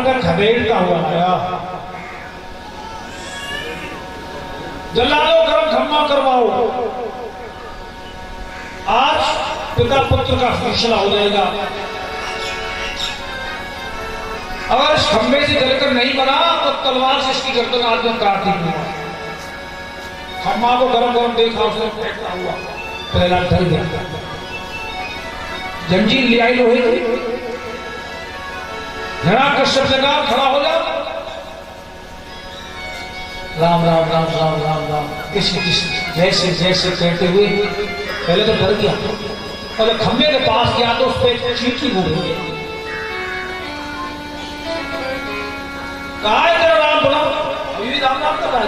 का खदेड़ता हुआ आया। जल्लादों करो, खम्मा करवाओ। आज पिता पुत्र का फैसला हो जाएगा। अगर इस खंबे से जलकर नहीं बना तो तलवार से इसकी गर्दन आज में काट दूंगा। खम्मा को गरम गरम देखा, उसने फेंकता हुआ पहला ढल गया। जंजीर ले आई लोहे की। हिरण्यकश्यप ने कहा खड़ा हो जा। राम राम राम राम राम राम किसी जैसे जैसे कहते हुए पहले तो डर गया, पहले खम्बे के पास गया तो उस पर चींटी हो गई। कहा है तेरा राम बोला, अभी राम राम कर रहा है,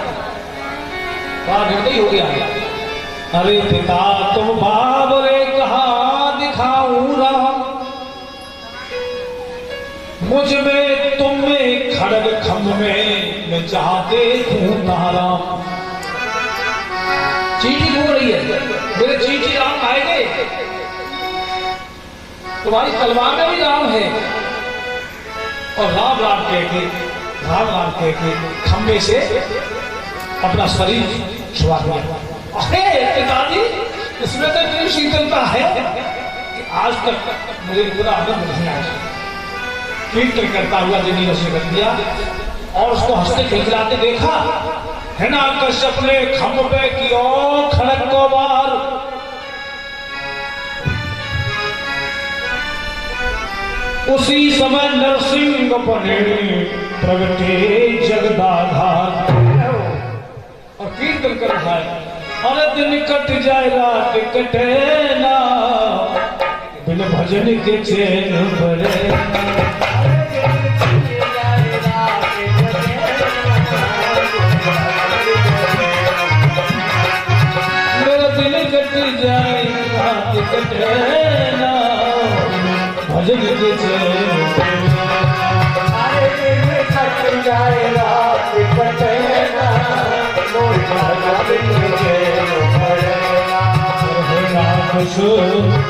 बड़ा निर्दयी हो गया। अरे पिता तुम बाबरे कहा दिखाऊं राम, मुझ में तुम में खड़ग खम्भ में मैं चाहते हूं नाराम। चींटी घूम रही है, मेरे चींटी राम आएंगे, तुम्हारी तलवार में भी राम है। और राम राम कह के खम्भे से अपना शरीर छुआ दिया। अरे पिताजी, इसमें तो इतनी शीतलता है कि आज तक मुझे पूरा आनंद नहीं आया। कीर्तन करता हुआ जमीन से रख दिया और उसको हंसते खिलखिलाते देखा। हिरण्यकश्यप ने खम्भ पे की और खड़ग को बार। उसी समय नरसिंह बने प्रगटे जगदाधार। और कीर्तन कर रहा है, अरे दिन कट जाए रात कटे ना, बिन भजन के चैन भरे। मेरा दिन कट जाए रात कटे ना, भजन के चैन भरे। कट जाए रात कटे ना,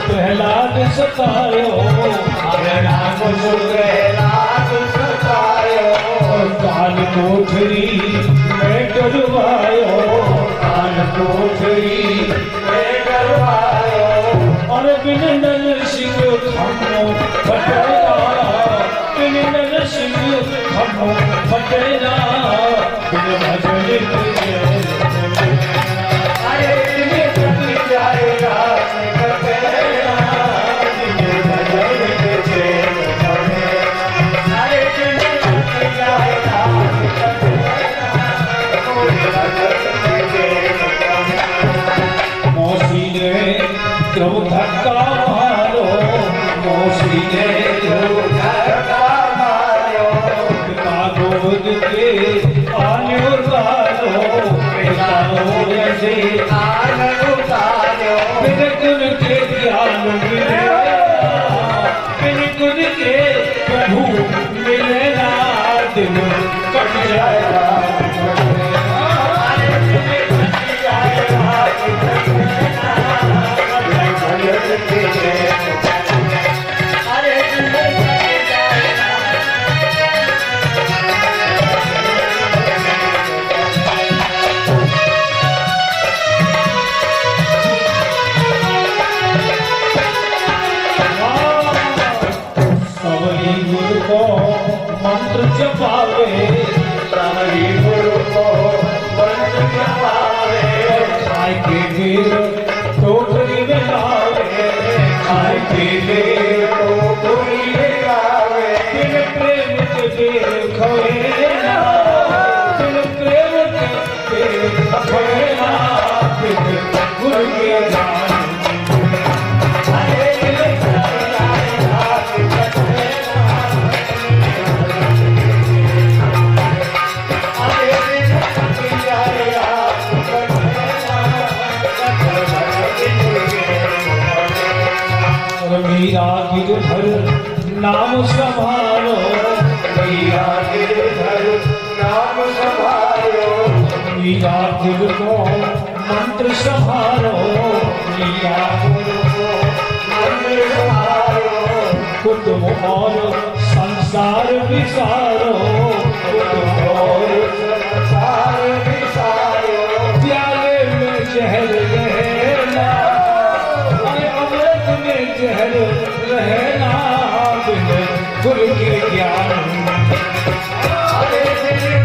प्रहलाद सतायो, काल कोठरी में डरवायो, काल कोठरी में डरवायो। और बिन नरसिंह खम्भो फटेना, बिन नरसिंह खम्भो फटेना, बिन भजन धक्का मारो, मौसी ने धक्का मारो। पिता गोद के आने उतारो, पिता गोद से आने उतारो। बिन गुण के ज्ञान मिलेगा, बिन गुण के प्रभु मिलेगा, दिन कट जाएगा। मंत्र जपावे, सावरी गुरु को मंत्र जपावे। खाए के गिर टोकरी में लावे, खाए के गिर टोकरी में लावे। बिन प्रेम के गिर खोए ना, बिन प्रेम के गिर खोए ना, बिन गुरु के ज्ञान। मीरा गिरधर नाम संभालो, मीरा गिरधर नाम संभालो। मीरा गिर को मंत्र संभालो, मीरा गिर को मंत्र संभालो। कुटुंब और संसार संसार विसारो, और संसार विसारो, प्याले में जहर रहना, अरे अमृत में जहर रहना, बिन गुर के ज्ञान। अरे बिन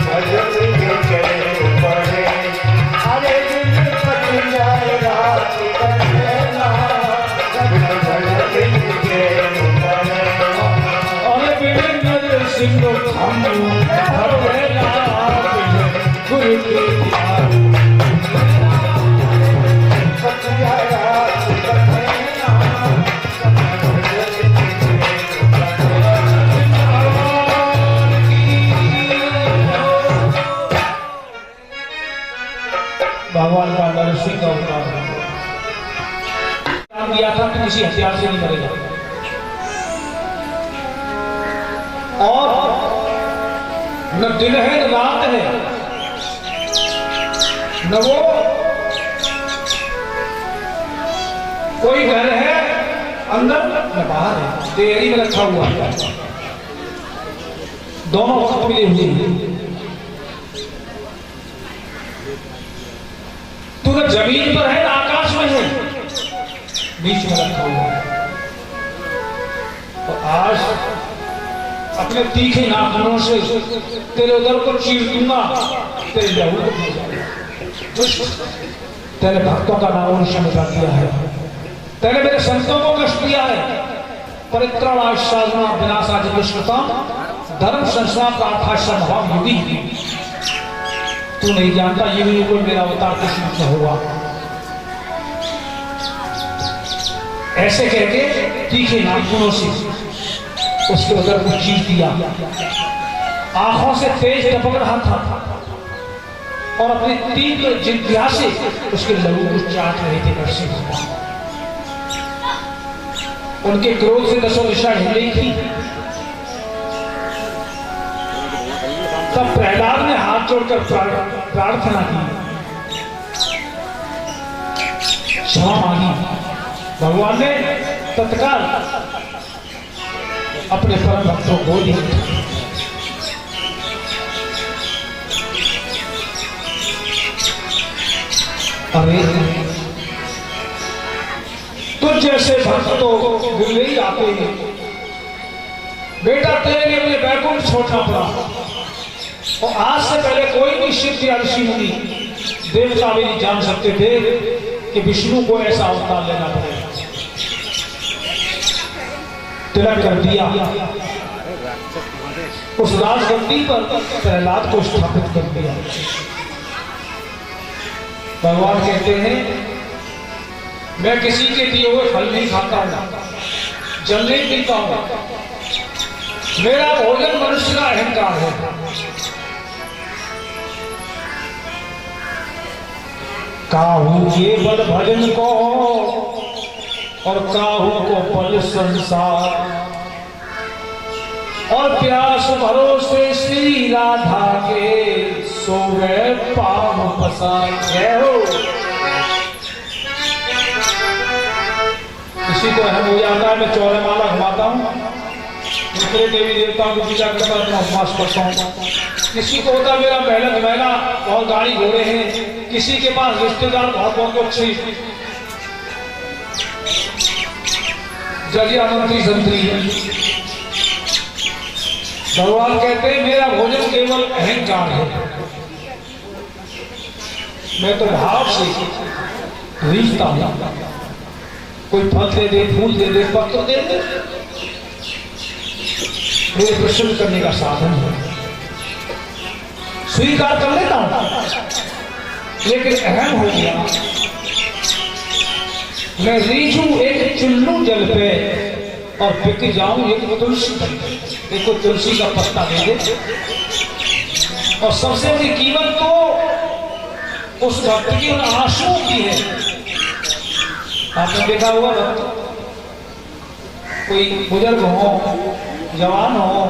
भजन के चले पड़े, अरे बिन पतियाए रात बचना, भजन के चले पड़े, अरे बिन नर सिंह हम भरना, बिन गुर के ज्ञान। पतियाए रात बचना, भजन के भगवान का नरसिंह अवतार नाम दिया था कि किसी हथियार से नहीं मरेगा, और न दिन है न रात है, न वो कोई घर है अंदर न बाहर है, तेरी में रखा हुआ है, दोनों वक्त मिले हुए हैं। तू न जमीन पर है न आकाश में है, बीच में रखा हुआ है। और आज अपने तीखे नाखूनों से तेरे उधर को चीर दूंगा, तेरे लहू को पी जाऊंगा। तेरे भक्तों का नाम निशान मिटा दिया है, तेरे मेरे संतों को कष्ट दिया है। परित्राणाय साधना विनाशाय दुष्कृताम धर्म संसार का आधार युगी। तू नहीं जानता ये भी कोई मेरा अवतार कृष्ण से हुआ। ऐसे कह के तीखे नाखूनों से उसके उधर को चीर दिया, आंखों से तेज टपक रहा था और अपने तीव्र जिज्ञा से उसके लहू को चाट रहे थे नरसिंह भगवान। उनके क्रोध से दसों दिशा हिल रही थी। तब प्रहलाद ने हाथ जोड़कर प्रार्थना की, क्षमा मांगी। भगवान ने तत्काल अपने परम भक्तों को दिया। अरे तुझ जैसे भक्तों मिलने ही आते हैं बेटा, तेरे लिए मुझे बैकुंठ छोड़ना पड़ा। और आज से पहले कोई भी सिद्ध या ऋषि मुनि देवता भी नहीं जान सकते थे कि विष्णु को ऐसा अवतार लेना पड़ेगा। तिलक कर दिया, उस राजगद्दी पर प्रहलाद को स्थापित कर दिया। भगवान कहते हैं मैं किसी के दिए हुए फल नहीं खाता हूं, जल नहीं पीता हूं, मेरा भोजन मनुष्य का अहंकार है। काहू ये बल भजन को और काहू को बल संसार, और प्यास भरोसे श्री राधा के सोवे पाव पसार। हो किसी को अहम हो जाता है मैं चौरे माला घुमाता हूँ, दूसरे देवी देवताओं की पूजा करता हूँ, उपवास करता हूँ। किसी को होता मेरा मेहनत महंगा बहुत गाड़ी घोड़े हैं, किसी के पास रिश्तेदार बहुत बहुत अच्छे जलिया मंत्री संतरी है। भगवान कहते हैं मेरा भोजन केवल अहंकार है, मैं तो भाव से रीझता हूं। कोई फल दे दे, फूल दे दे, पत्र दे दे, मेरे प्रसन्न करने का साधन है, स्वीकार कर लेता हूं। लेकिन अहम हो गया मैं रीझू एक चुल्लू जल पे और बिक जाऊं एक तुलसी बन पे। देखो तुलसी का पत्ता दे दे, और सबसे बड़ी कीमत तो उस भक्त की उन आंसुओं की है। आपने देखा होगा भक्त कोई बुजुर्ग हो, जवान हो,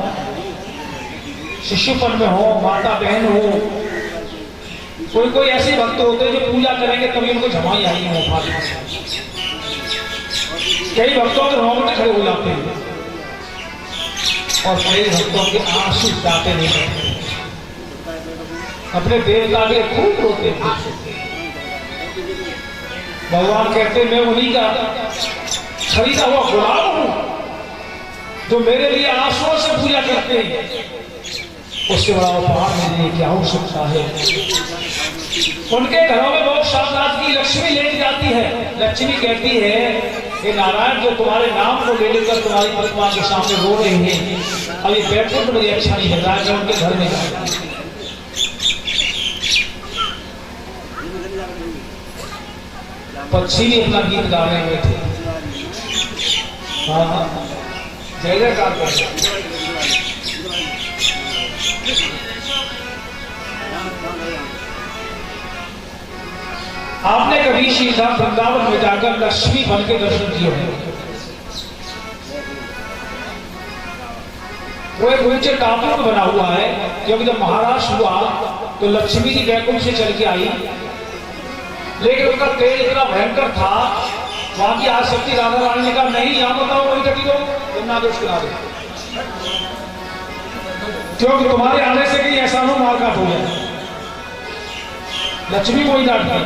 शिशुपन में हो, माता बहन हो, कोई ऐसे भक्त होते हैं जो पूजा करेंगे तभी उनको जमाई आई है। कई भक्तों के रोंगटे खड़े हो जाते हैं और कई भक्तों के आंसू जाते नहीं रहते, अपने देवता के खूब रोते थे। भगवान कहते मैं उन्हीं का खरीदा हुआ गुलाम हूं जो मेरे लिए आंसुओं से पूजा करते हैं, उसके बड़ा उपहार मेरे लिए क्या हो सकता है। उनके घरों में बहुत साम्राज्य की लक्ष्मी लेके जाती है। लक्ष्मी कहती है ये नारायण जो तुम्हारे नाम को ले लेकर तुम्हारी प्रतिमा के सामने रो रहे हैं, अब ये बैठक मुझे अच्छा नहीं लग रहा है, उनके घर में जाए। पक्षी भी अपना गीत गा रहे थे। हाँ जय जयकार कर आपने कभी सीधा वृंदावन में जाकर लक्ष्मी बन के दर्शन किए हैं? वो एक ऊंचे टापू में बना हुआ है, क्योंकि जब महाराज हुआ तो लक्ष्मी जी बैकुंठ से चल के आई, लेकिन उनका तेज इतना भयंकर था, वहां की आसक्ति राधा रानी ने कहा नहीं यहां बताओ वही कटी दो यमुना दोष करा दो, क्योंकि तुम्हारे आने से कहीं ऐसा हो मारकाट हो जाए। लक्ष्मी को ही डांट दी।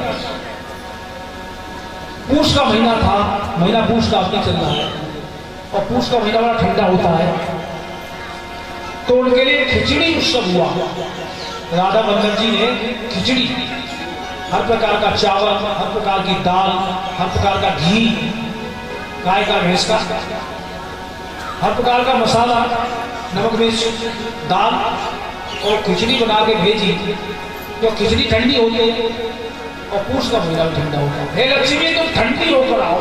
पूष का महीना था, महीना पूष का आपने चल रहा है, और पूष का महीना बड़ा ठंडा होता है, तो उनके लिए खिचड़ी उत्सव हुआ। राधा बल्लभ जी ने खिचड़ी, हर प्रकार का चावल, हर प्रकार की दाल, हर प्रकार का घी, गाय का भैंस का, हर प्रकार का मसाला, नमक मिर्च, दाल और खिचड़ी बना के भेजी। जो खिचड़ी ठंडी होती है और पूछ का महीना ठंडा होता है। हे लक्ष्मी तुम ठंडी होकर आओ,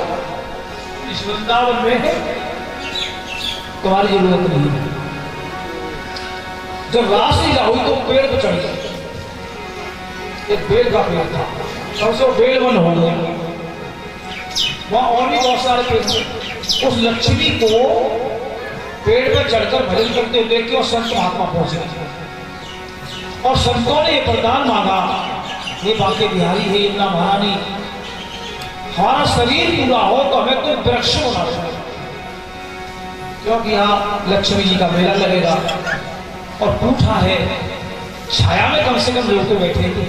इस वृंदावन में तुम्हारी जरूरत नहीं है। जब रासलीला हुई तो पेड़ पर चढ़ गए, एक बेल का पेड़ था, सबसे बेल वन हो गया, वहां और भी बहुत सारे पेड़ थे। उस लक्ष्मी को पेड़ पर चढ़कर भजन करते हुए देख के और संत महात्मा पहुंच गए, और संतों ने वरदान मांगा, ये बांके बिहारी है यमुना महारानी, हमारा शरीर पूरा हो तो हमें तो वृक्ष होना चाहिए, क्योंकि यहाँ लक्ष्मी जी का मेला लगेगा और पूछा है छाया में कम से कम लोग तो बैठेंगे।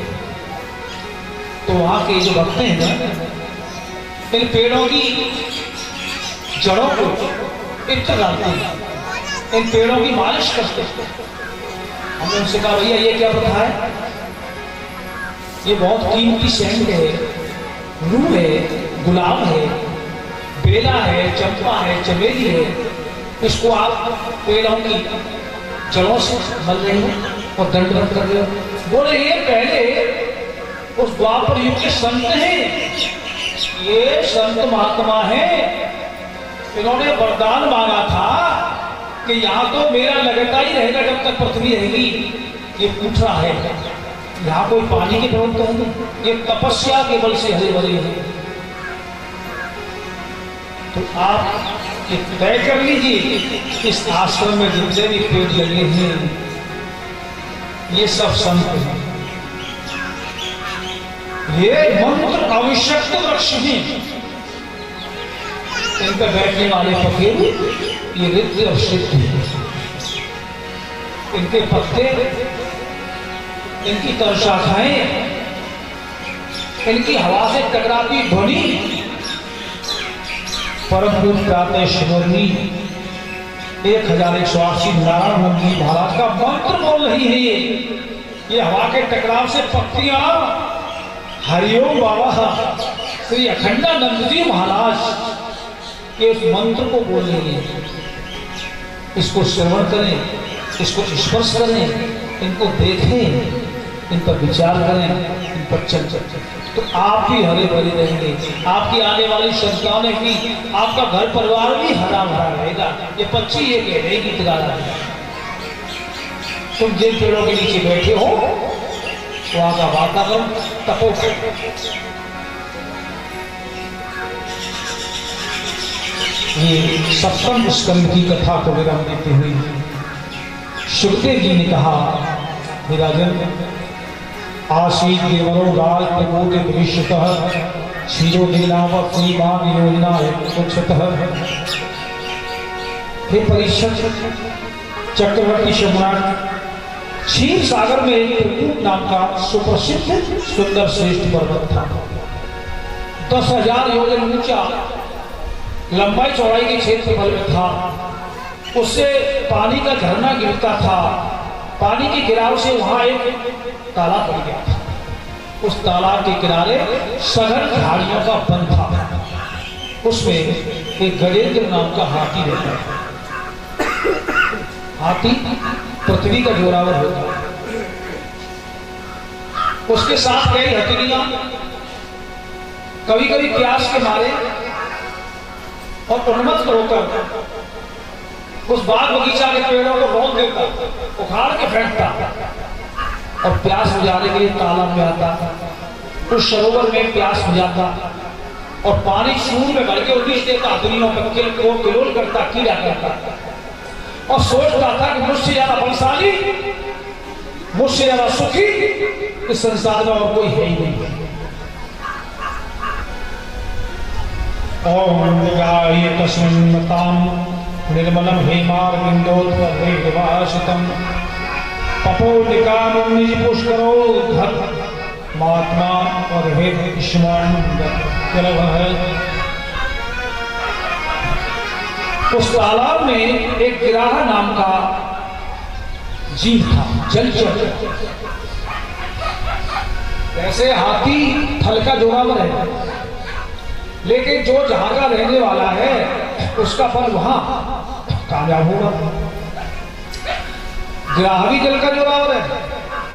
तो वहां के जो भक्त हैं ना, इन पेड़ों की जड़ों को इत्र डालते हैं, इन पेड़ों की मालिश करते हैं। हमने उनसे कहा भैया ये क्या प्रथा है? ये बहुत कीमती सेंट है, रूह है, गुलाब है, बेला है, चंपा है, चमेली है, इसको आप पेड़ों की जड़ों से मल रहे हो और दंडवत कर रहे हो। बोले ये पहले उस द्वापर युग के संत हैं, ये संत महात्मा है, इन्होंने वरदान मांगा था कि यहाँ तो मेरा लगता ही रहेगा जब तक पृथ्वी रहेगी। ये पूछ रहा है यहाँ कोई पानी की जरूरत तो नहीं, ये तपस्या के बल से हरे भरे हैं। तो आप ये तय कर लीजिए, इस आश्रम में जितने भी पेड़ लगे हैं ये सब संत हैं, ये मंत्र आवश्यक वृक्ष हैं, इन पर बैठने वाले फकीर ये रिद्ध और सिद्ध है, इनके पत्ते, इनकी तर शाखाएं, इनकी हवा से टकराती ध्वनि, परम पूज्य प्रातः शिवरनी 1180 नारायण मंदिर महाराज का मंत्र बोल रही है। ये हवा के टकराव से पत्तियां हरिओम बाबा श्री अखंडानंद जी महाराज के उस मंत्र को बोल रही है। इसको श्रवण करें, इसको स्पर्श करें, इनको देखें, इन पर विचार करें, इन पर चर्चा, तो आप भी हरे भरे रहेंगे, आपकी आने वाली संतानें भी, आपका घर परिवार भी हरा भरा रहेगा। ये पक्षी ये कह रहे गीत गा रहा है, तुम जिन पेड़ों के नीचे बैठे हो वहां का वातावरण तपो। ये सप्तम स्कंद की कथा को विराम देते हुए सुखदेव जी ने कहा, विराजन आसीत देवरो राज प्रमोद भविष्यतः क्षीरोदीनावतीमान योजना उच्चतः। हे परीक्षक, चक्रवर्ती सम्राट, क्षीर सागर में एक त्रिकूट नाम का सुप्रसिद्ध सुंदर श्रेष्ठ पर्वत था। 10,000 योजन ऊंचा, लंबाई चौड़ाई के क्षेत्रफल में था। उससे पानी का झरना गिरता था। पानी के गिराव से वहां एक तालाब बन गया था। उस तालाब के किनारे सघन झाड़ियों का वन था। उसमें एक गजेंद्र नाम का हाथी रहता था। हाथी पृथ्वी का जोरावर होता है। उसके साथ कई हथनियां कभी कभी प्यास के मारे और उन्मत्त होकर उस बाग बगीचा के पेड़ों को रोक देता, उखाड़ के फेंकता और प्यास बुझाने के लिए तालाब में आता। उस सरोवर में प्यास बुझाता और पानी सूर में भर के उठीस देता, हथनियों पर किलोल करता, कीड़ा करता और सोचता था कि मुझसे ज्यादा बलशाली, मुझसे ज्यादा सुखी इस संसार में और कोई है ही नहीं। ओम निगाय तस्मिन्नताम निर्मलम हेमारविंदोत्परिवासितम पपोनिकामं निज पुष्करो धर महात्मा और हे है। उस तालाब में एक गिराहा नाम का जीव था, जलचर। ऐसे हाथी थल का जोरावर है, लेकिन जो जहां का रहने वाला है उसका फल वहां कामयाब होगा। गिराहा भी जल का जोरावर है,